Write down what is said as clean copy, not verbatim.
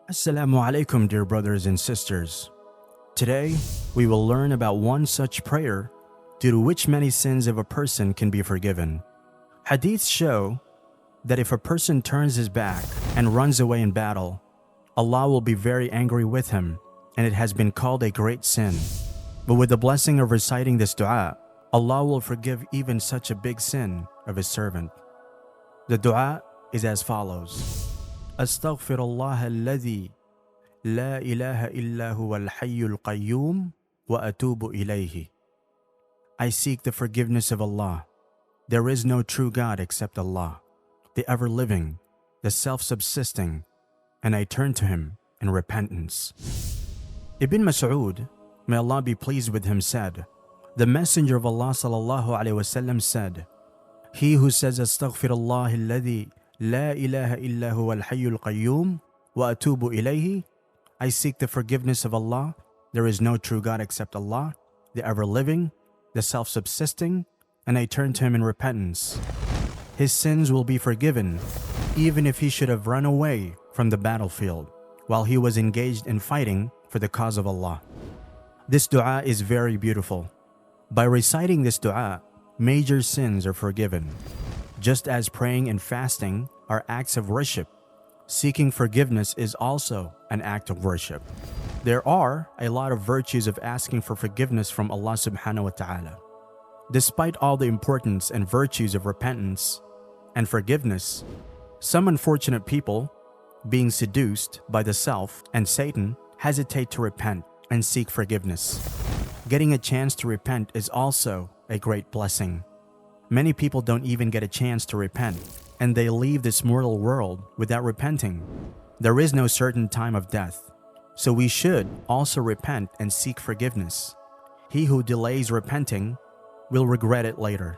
Assalamu alaikum, dear brothers and sisters. Today, we will learn about one such prayer due to which many sins of a person can be forgiven. Hadiths show that if a person turns his back and runs away in battle, Allah will be very angry with him, and it has been called a great sin. But with the blessing of reciting this dua, Allah will forgive even such a big sin of His servant. The dua is as follows. Astaghfirullah alladhi la ilaha illa huwa al-hayyul qayyum wa atubu ilayhi. I seek the forgiveness of Allah. There is no true God except Allah, the ever-living, the self-subsisting, and I turn to Him in repentance. Ibn Mas'ud, may Allah be pleased with him, said, the Messenger of Allah sallallahu alaihi wasallam said, he who says Astaghfirullah alladhi La ilaha illa huwa al-hayyul qayyum wa atubu ilayhi. I seek the forgiveness of Allah. There is no true God except Allah, the ever-living, the self-subsisting, and I turn to Him in repentance. His sins will be forgiven, even if he should have run away from the battlefield while he was engaged in fighting for the cause of Allah. This dua is very beautiful. By reciting this dua, major sins are forgiven. Just as praying and fasting are acts of worship, seeking forgiveness is also an act of worship. There are a lot of virtues of asking for forgiveness from Allah subhanahu wa ta'ala. Despite all the importance and virtues of repentance and forgiveness, some unfortunate people, being seduced by the self and Satan, hesitate to repent and seek forgiveness. Getting a chance to repent is also a great blessing. Many people don't even get a chance to repent, and they leave this mortal world without repenting. There is no certain time of death, so we should also repent and seek forgiveness. He who delays repenting will regret it later.